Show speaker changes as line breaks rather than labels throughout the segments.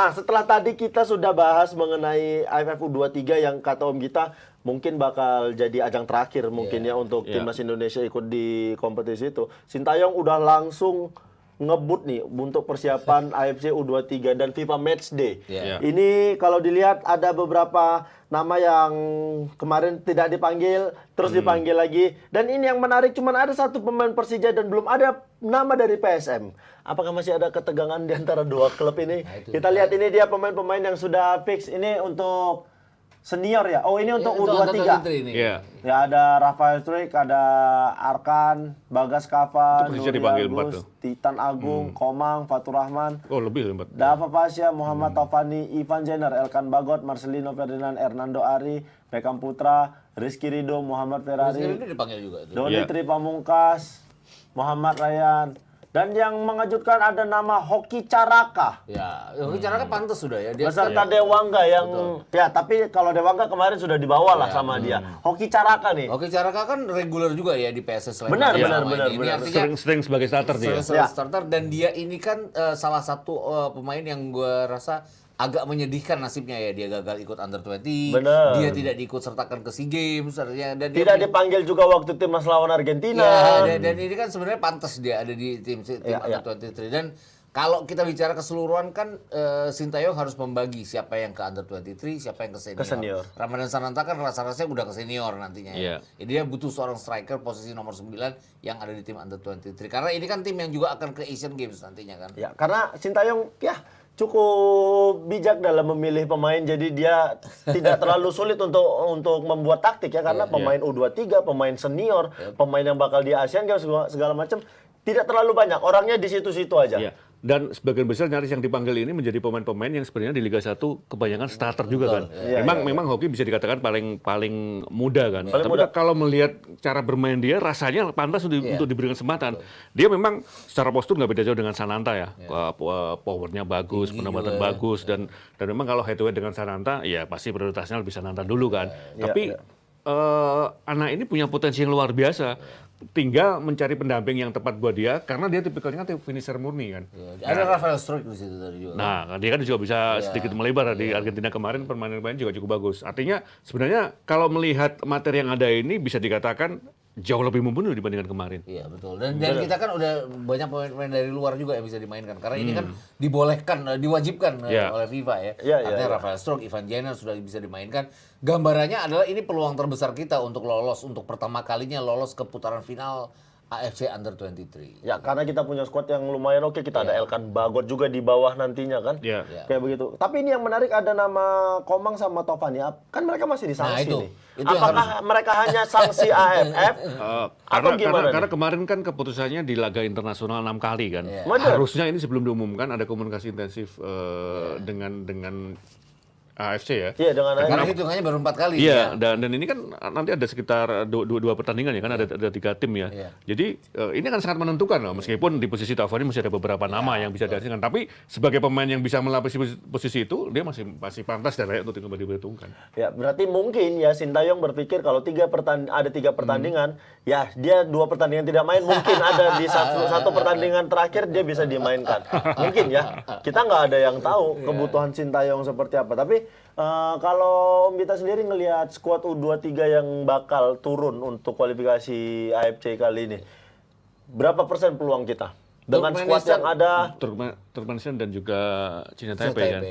Nah, setelah tadi kita sudah bahas mengenai AFF U23 yang kata Om Gita mungkin bakal jadi ajang terakhir mungkin ya untuk timnas Indonesia ikut di kompetisi itu. Sintayong udah langsung ngebut nih untuk persiapan AFC U23 dan FIFA Matchday. Ini kalau dilihat ada beberapa nama yang kemarin tidak dipanggil, terus dipanggil lagi. Dan ini yang menarik, cuman ada satu pemain Persija dan belum ada nama dari PSM. Apakah masih ada ketegangan di antara dua klub ini? Kita lihat ini dia pemain-pemain yang sudah fix. Ini untuk senior ya. Oh, ini untuk U23. Ya, ada Rafael Struik, ada Arkan, Bagas Kava, Nuri Agus, Titan Agung, Komang, Fatur Rahman.
Oh, lebih 4.
Dava Pasya, Muhammad Taufani, Ivan Jenner, Elkan Bagot, Marcelino Ferdinand, Hernando Ari, Beckham Putra, Rizky Ridho, Muhammad Ferrari, Doni Tri Pamungkas, Muhammad Rayyan. Dan yang mengejutkan ada nama Hoki Caraka.
Ya, Hoki Caraka pantas sudah ya. Dia
beserta Dewangga yang ya, tapi kalau Dewangga kemarin sudah dibawa lah sama dia. Hoki Caraka nih.
Hoki Caraka kan reguler juga ya di PSS Sleman.
Benar.
Sering sebagai starter dia.
Starter dan dia ini kan salah satu pemain yang gue rasa agak menyedihkan nasibnya ya, dia gagal ikut Under 20.
Bener.
Dia tidak diikut sertakan ke SEA Games dan dia
tidak dipanggil juga waktu timnas lawan Argentina.
Ya, dan ini kan sebenarnya pantas dia ada di tim Under 23 dan kalau kita bicara keseluruhan kan Sintayong harus membagi siapa yang ke Under 23, siapa yang ke senior. Ramadan Sananta kan rasa-rasanya udah ke senior nantinya ya. Jadi dia butuh seorang striker posisi nomor 9 yang ada di tim Under 23. Karena ini kan tim yang juga akan ke Asian Games nantinya kan.
Ya, karena Sintayong ya cukup bijak dalam memilih pemain, jadi dia tidak terlalu sulit untuk membuat taktik ya, karena pemain U23, pemain senior, pemain yang bakal di Asian Games segala macam tidak terlalu banyak, orangnya di situ-situ aja.
Dan sebagian besar nyaris yang dipanggil ini menjadi pemain-pemain yang sebenarnya di Liga 1 kebanyakan starter juga kan. Memang Hoki bisa dikatakan paling muda kan. Tapi kalau melihat cara bermain dia rasanya pantas untuk diberikan kesempatan. Dia memang secara postur nggak beda jauh dengan Sananta ya. Powernya bagus, penempatan bagus dan memang kalau head to head dengan Sananta ya pasti prioritasnya lebih Sananta dulu kan. Tapi anak ini punya potensi yang luar biasa. Tinggal mencari pendamping yang tepat buat dia karena dia tipikalnya kan finisher murni kan.
Ada Rafael Struik di situ tadi juga.
Nah, dia kan juga bisa sedikit melebar di Argentina kemarin, permainan juga cukup bagus. Artinya sebenarnya kalau melihat materi yang ada ini bisa dikatakan jauh lebih mumpuni dibandingkan kemarin.
Iya betul. Dan kita kan udah banyak pemain dari luar juga yang bisa dimainkan karena ini kan dibolehkan, diwajibkan oleh FIFA ya. Artinya Rafael Struik, Ivan Jenner sudah bisa dimainkan. Gambarannya adalah ini peluang terbesar kita untuk lolos, untuk pertama kalinya lolos ke putaran final AFC Under 23.
Ya, karena kita punya squad yang lumayan oke. Kita ada Elkan Bagot juga di bawah nantinya kan. Kayak begitu. Tapi ini yang menarik ada nama Komang sama Taufani. Kan mereka masih disanksi nih. Apakah mereka hanya sanksi AFF? Atau gimana?
Karena kemarin kan keputusannya di laga internasional 6 kali kan. Harusnya ini sebelum diumumkan ada komunikasi intensif dengan AFC ya.
Iya, dengan
karena hitungannya baru 4 kali.
Iya, dan ini kan nanti ada sekitar dua pertandingan ya kan, ada 3 tim ya. Jadi ini kan sangat menentukan loh, meskipun di posisi Taufani masih ada beberapa nama yang bisa dihasilkan, tapi sebagai pemain yang bisa melapisi posisi itu dia masih pantas dan layak untuk kembali diperhitungkan.
Ya, berarti mungkin ya Sintayong berpikir kalau ada 3 pertandingan, ya dia 2 pertandingan tidak main, mungkin ada di satu pertandingan terakhir dia bisa dimainkan. Mungkin ya. Kita nggak ada yang tahu kebutuhan Sintayong seperti apa, tapi kalau Om Gita sendiri ngelihat skuad U23 yang bakal turun untuk kualifikasi AFC kali ini, berapa persen peluang kita? Dengan skuad yang ada
Turkmenistan dan juga Cina Taipei kan.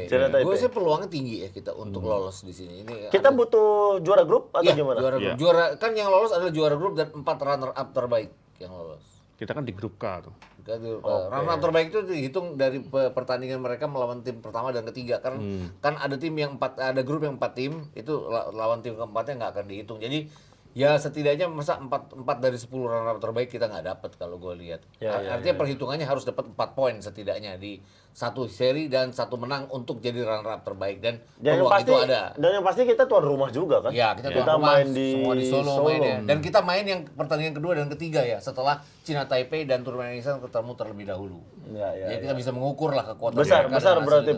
Gue sih peluangnya tinggi ya kita untuk lolos di sini.
Kita butuh juara grup atau gimana?
Juara kan yang lolos adalah juara grup dan 4 runner up terbaik yang lolos.
Kita kan di grup K tuh.
Runner terbaik itu dihitung dari pertandingan mereka melawan tim pertama dan ketiga kan ada tim yang ada grup yang 4 tim itu lawan tim keempatnya nggak akan dihitung. Jadi ya setidaknya masa 4 dari 10 runner up terbaik kita nggak dapat kalau gue lihat. Artinya perhitungannya harus dapat 4 poin setidaknya di 1 seri dan 1 menang untuk jadi runner up terbaik dan peluang
pasti,
itu ada.
Dan yang pasti kita tuan rumah juga kan?
Ya, kita rumah, main semua di Solo. Mainnya. Dan kita main yang pertandingan kedua dan ketiga ya setelah Cina Taipei dan Turkmenistan ketemu terlebih dahulu. Jadi kita bisa mengukur lah kekuatan
besar berarti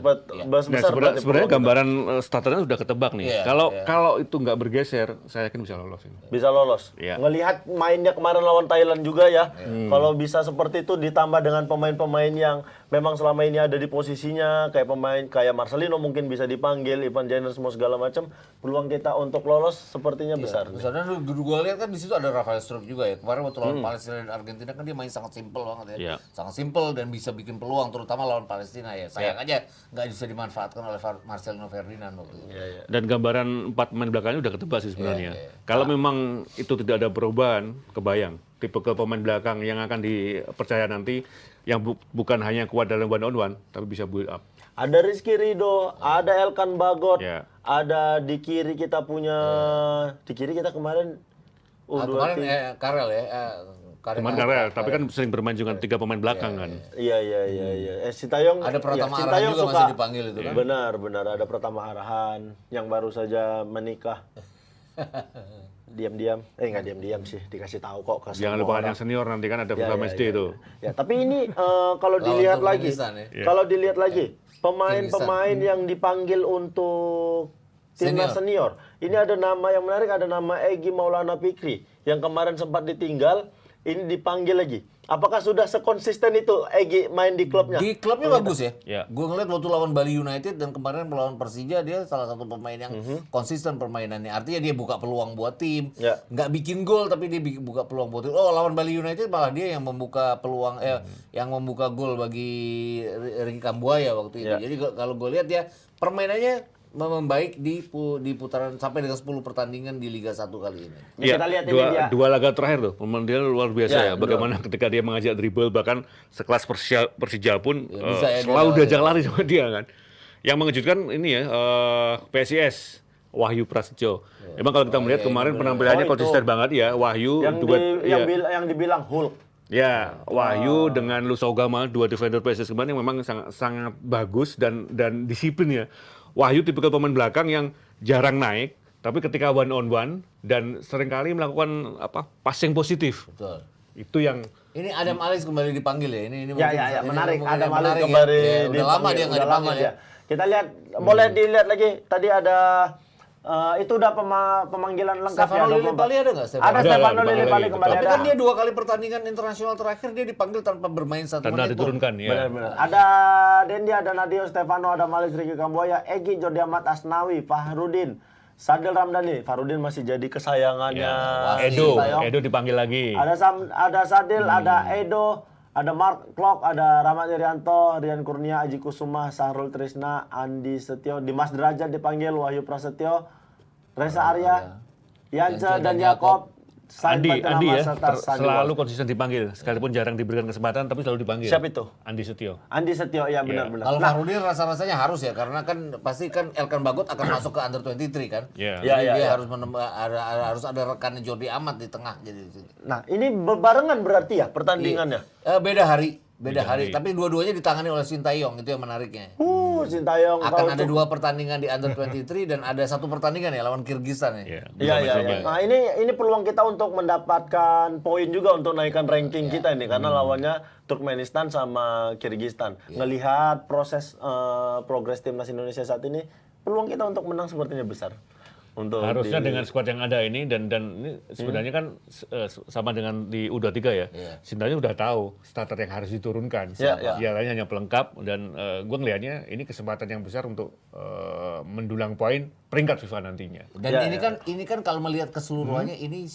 sebenarnya gambaran starternya sudah ketebak nih. Kalau itu nggak bergeser, saya yakin bisa lolos ini.
Bisa lolos. Ngelihat mainnya kemarin lawan Thailand juga ya. Kalau bisa seperti itu ditambah dengan pemain-pemain yang memang selama ini dia ada di posisinya, kayak pemain kayak Marcelino mungkin bisa dipanggil, Ivan Jenner semua segala macam, peluang kita untuk lolos sepertinya besar.
Besar. Dan gue lihat kan di situ ada Rafael Struijk juga ya. Kemarin waktu lawan Palestina dan Argentina kan dia main sangat simpel banget ya. Sangat simpel dan bisa bikin peluang terutama lawan Palestina ya. Sayang aja nggak bisa dimanfaatkan oleh Marcelino Ferdinand waktu itu.
Dan gambaran 4 pemain belakangnya udah ketebak sih sebenarnya. Kalau memang itu tidak ada perubahan, kebayang tipe ke pemain belakang yang akan dipercaya nanti yang bukan hanya kuat dalam one on one tapi bisa build up.
Ada Rizky Ridho, ada Elkan Bagot,
Ya.
ada di kiri kita punya di kiri kita kemarin
Kemarin Karel ya.
Teman Karel, tapi kan sering bermain juga 3 pemain belakang kan.
Iya. Sintayong
Ada Pratama Arahan
Sintayong
juga
suka
masih dipanggil itu kan.
Benar ada Pratama Arahan yang baru saja menikah. Diam-diam, nggak diam-diam sih, dikasih tahu kok ke
Jangan
semua
lupakan
orang.
yang senior nanti kan ada Viva Mesdi itu.
Ya, tapi ini kalau dilihat lagi,
Turkmenistan ya.
kalau dilihat lagi pemain-pemain yang dipanggil untuk timnas senior, ini ada nama yang menarik, ada nama Egy Maulana Fikri yang kemarin sempat ditinggal, ini dipanggil lagi. Apakah sudah sekonsisten itu Egy main di klubnya?
Di klubnya bagus ya.
Ya.
Gue ngeliat waktu lawan Bali United dan kemarin melawan Persija dia salah satu pemain yang konsisten permainannya. Artinya dia buka peluang buat tim.
Ya.
Nggak bikin gol tapi dia buka peluang buat tim. Oh lawan Bali United malah dia yang membuka peluang yang membuka gol bagi Ricky Kambuaya waktu itu.
Ya.
Jadi kalau gue lihat ya permainannya membaik di putaran sampai dengan 10 pertandingan di Liga 1 kali ini.
Ya, kita lihat ini dia.
Dua laga terakhir tuh, pemain dia luar biasa
Ya,
ya. Bagaimana ketika dia mengajak dribble, bahkan sekelas Persija pun
bisa ya,
selalu
dia
diajak lari sama dia kan. Yang mengejutkan ini ya, PSIS, Wahyu Prasetyo. Emang kalau kita melihat kemarin penampilannya
Oh, itu.
konsisten banget ya, Wahyu
yang yang dibilang Hulk.
Ya, Wahyu dengan Lusogama, 2 defender PSIS kemarin yang memang sangat bagus dan disiplin ya. Wahyu tipikal pemain belakang yang jarang naik, tapi ketika one on one dan seringkali melakukan passing positif.
Betul.
Itu yang
Ini Adam Alex kembali dipanggil ya. Ini
Ya,
mungkin- ini
menarik.
mungkin
Ada
yang
malah
menarik
kembali
ya. Udah lama
dipanggil,
dia nggak
udah lama
dipanggil
dia.
ya.
Kita lihat, boleh dilihat lagi. Tadi ada itu udah pemanggilan lengkap
Stefano
ya.
Lillipali ada nggak?
Ada Stefano Lillipali
lagi,
kembali
Tapi
ada.
kan dia 2 kali pertandingan internasional terakhir dia dipanggil tanpa bermain 1
karena
menit.
diturunkan ya.
Benar. Ada Dendi, ada Nadio Stefano, ada Malis Ricky Kamboya, Egy, Jordi Amat Asnawi, Fahrudin, Sadil Ramdhani. Fahrudin masih jadi kesayangannya Sintayong.
Edo dipanggil lagi.
Ada Sadil, ada Edo, ada Mark Klok, ada Rahmat Irianto, Rian Kurnia, Aji Kusuma, Sahrul Trisna, Andi Setio, Dimas Derajat dipanggil, Wahyu Prasetyo, Reza Arya, Yance dan Yakob,
Andi ya,
serta Sandi
selalu
Wal.
konsisten dipanggil. Sekalipun jarang diberikan kesempatan, tapi selalu dipanggil.
Siapa itu?
Andi Setio.
Andi Setio, ya benar-benar.
Kalau Fahrudin rasa-rasanya harus ya karena kan pasti kan Elkan Bagot akan masuk ke under 23 kan.
Iya.
Jadi
Ya,
dia
ya.
harus ada rekannya Jordi Amat di tengah jadi di sini.
Nah, ini berbarengan berarti ya pertandingannya.
Beda hari. Tapi dua-duanya ditangani oleh Sintayong, itu yang menariknya.
Sintayong
Akan ada 2 pertandingan di under 23 dan ada 1 pertandingan ya lawan Kirgistan ya.
Iya. Nah, ini peluang kita untuk mendapatkan poin juga untuk naikkan ranking kita ini karena lawannya Turkmenistan sama Kirgistan. Ngelihat proses progres timnas Indonesia saat ini, peluang kita untuk menang sepertinya besar. Untuk
Harusnya dengan skuad yang ada ini dan ini sebenarnya kan sama dengan di U23 ya. Sintayong udah tahu starter yang harus diturunkan. Yang lainnya hanya pelengkap dan gue ngelihatnya ini kesempatan yang besar untuk mendulang poin peringkat FIFA nantinya.
Dan ini kan kalau melihat keseluruhannya ini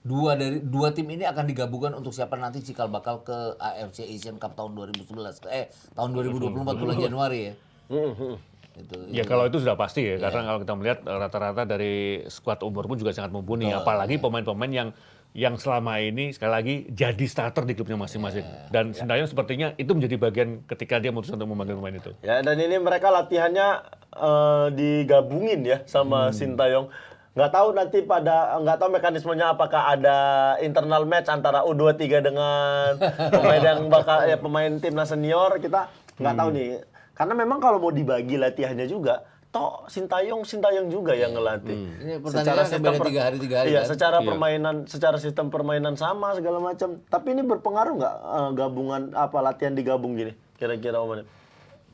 dua tim ini akan digabungkan untuk siapa nanti cikal bakal ke AFC Asian Cup tahun 2011 tahun 2024 bulan Januari ya.
Ya kalau itu sudah pasti ya, karena kalau kita melihat rata-rata dari skuad umur pun juga sangat mumpuni, apalagi pemain-pemain yang selama ini sekali lagi jadi starter di klubnya masing-masing. Dan Sintayong sepertinya itu menjadi bagian ketika dia memutuskan untuk memanggil pemain itu.
Ya, dan ini mereka latihannya digabungin ya sama Sintayong. Nggak tahu mekanismenya apakah ada internal match antara U23 dengan pemain yang pemain timnas senior, kita nggak tahu nih. Karena memang kalau mau dibagi latihannya juga, toh Sintayong juga yang ngelatih.
Ini pertandingan akan beda 3 hari
Iya,
kan?
secara permainan, secara sistem permainan sama segala macam. Tapi ini berpengaruh nggak gabungan latihan digabung gini? Kira-kira Om Manip?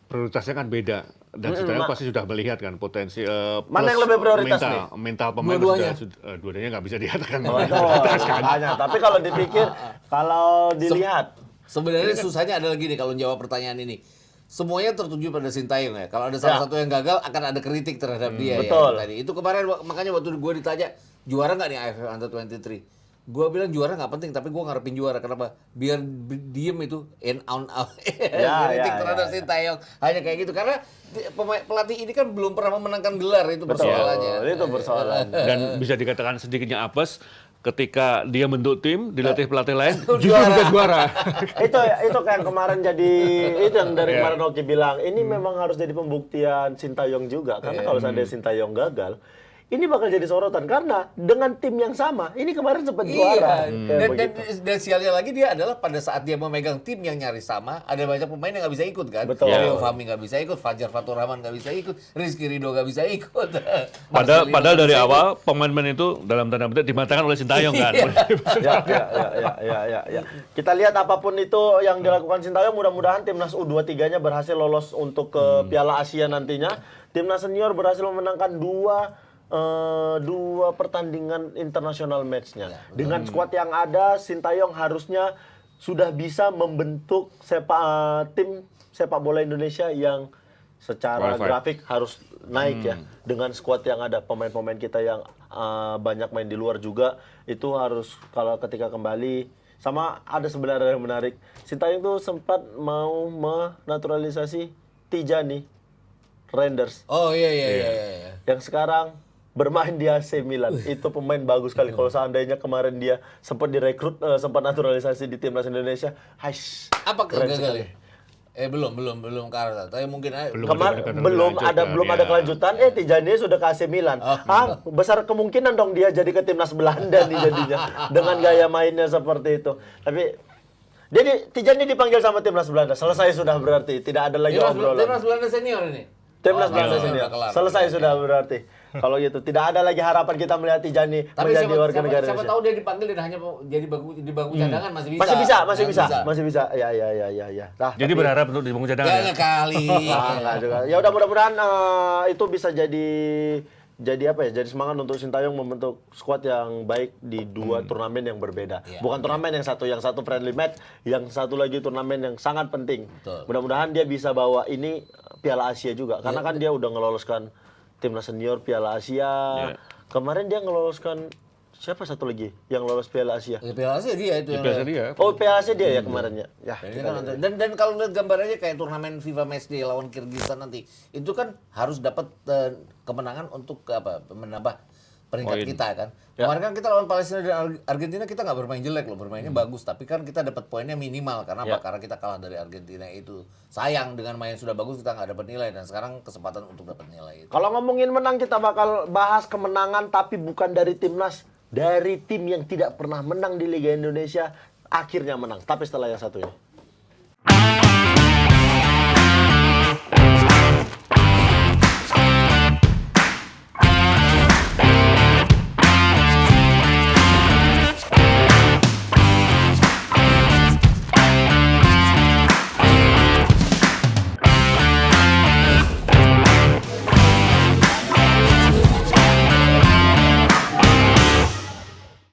Prioritasnya kan beda dan Sintayong pasti sudah melihat kan potensi
Mana yang lebih prioritas
mental pemain dua-duanya nggak bisa dikatakan
Makanya, tapi kalau dipikir, kalau dilihat
Sebenarnya susahnya adalah gini kalau jawab pertanyaan ini. semuanya tertuju pada Sintayong ya. Kalau ada salah satu yang gagal akan ada kritik terhadap dia
betul.
ya. Tadi itu kemarin makanya waktu gue ditanya juara nggak nih AFF Under 23, gue bilang juara nggak penting, tapi gue ngarepin juara. Kenapa? Biar diem itu in on out kritik terhadap Sintayong hanya kayak gitu, karena pelatih ini kan belum pernah memenangkan gelar, itu persoalannya.
Itu persoalan.
Dan bisa dikatakan sedikitnya apes ketika dia bentuk tim, dilatih pelatih lain, justru
Juara.
bisa juara.
itu kayak kemarin jadi itu yang dari kemarin Oki bilang ini memang harus jadi pembuktian Sintayong juga, karena kalau seandainya Sintayong gagal ini bakal jadi sorotan karena dengan tim yang sama ini kemarin sempat juara.
Dan sialnya lagi dia adalah pada saat dia memegang tim yang nyaris sama, ada banyak pemain yang nggak bisa ikut kan.
Betul.
Rio Fahmi nggak bisa ikut, Fajar Fatur Rahman nggak bisa ikut, Rizky Ridho nggak bisa ikut.
Padahal dari awal pemain-pemain itu dalam tanda petik dimatangkan oleh Sintayong kan.
Ya. Kita lihat apapun itu yang dilakukan Sintayong, mudah-mudahan timnas U23-nya berhasil lolos untuk ke Piala Asia nantinya. Timnas senior berhasil memenangkan dua pertandingan internasional match-nya. Dengan skuad yang ada, Sintayong harusnya sudah bisa membentuk tim sepak bola Indonesia yang secara grafik harus naik ya. Dengan skuad yang ada, pemain-pemain kita yang banyak main di luar juga, itu harus kalau ketika kembali. Sama ada sebenarnya yang menarik, Sintayong tuh sempat mau menaturalisasi Tijani Reinders.
Oh iya.
Yang sekarang bermain di AC Milan. Itu pemain bagus sekali. Kalau seandainya kemarin dia sempat direkrut, sempat naturalisasi di timnas Indonesia,
Apa gagal ya? Belum ke arah. Tapi mungkin
belum ada kelanjutan. Tijani sudah ke AC Milan. Besar kemungkinan dong dia jadi ke timnas Belanda nih jadinya dengan gaya mainnya seperti itu. Tapi Tijani dipanggil sama timnas Belanda. Selesai sudah berarti, tidak ada lagi obrolan.
Timnas Belanda senior ini.
Timnas Belanda senior. Selesai sudah berarti. Kalau gitu tidak ada lagi harapan kita melihat Tijani menjadi warga negara
Indonesia. Siapa tahu dia dipanggil dan hanya jadi di bangku cadangan masih bisa. Ya. Nah,
Jadi berharap untuk di bangku cadangan.
Ya kali.
Enggak juga. Ya udah mudah-mudahan itu bisa jadi jadi semangat untuk Sintayong membentuk skuad yang baik di dua turnamen yang berbeda. Bukan turnamen yang satu friendly match, yang satu lagi turnamen yang sangat penting. Mudah-mudahan dia bisa bawa ini Piala Asia juga, karena kan dia udah ngeloloskan timnas senior Piala Asia. Kemarin dia ngeloloskan siapa satu lagi yang lolos Piala Asia?
Piala Asia dia itu.
Piala Asia dia.
Oh, Piala Asia dia ya kemarinnya. Ya.
Dan kalau lihat gambarannya kayak turnamen FIFA Matchday lawan Kirgistan nanti, itu kan harus dapat kemenangan untuk menambah peringkat kita kan. Kemarin kan kita lawan Palestina dan Argentina kita nggak bermain jelek loh, bermainnya bagus, tapi kan kita dapat poinnya minimal karena apa? Karena kita kalah dari Argentina itu. Sayang dengan main sudah bagus kita nggak dapat nilai, dan sekarang kesempatan untuk dapat nilai itu.
Kalau ngomongin menang kita bakal bahas kemenangan, tapi bukan dari timnas, dari tim yang tidak pernah menang di Liga Indonesia akhirnya menang. Tapi setelah yang satu ini.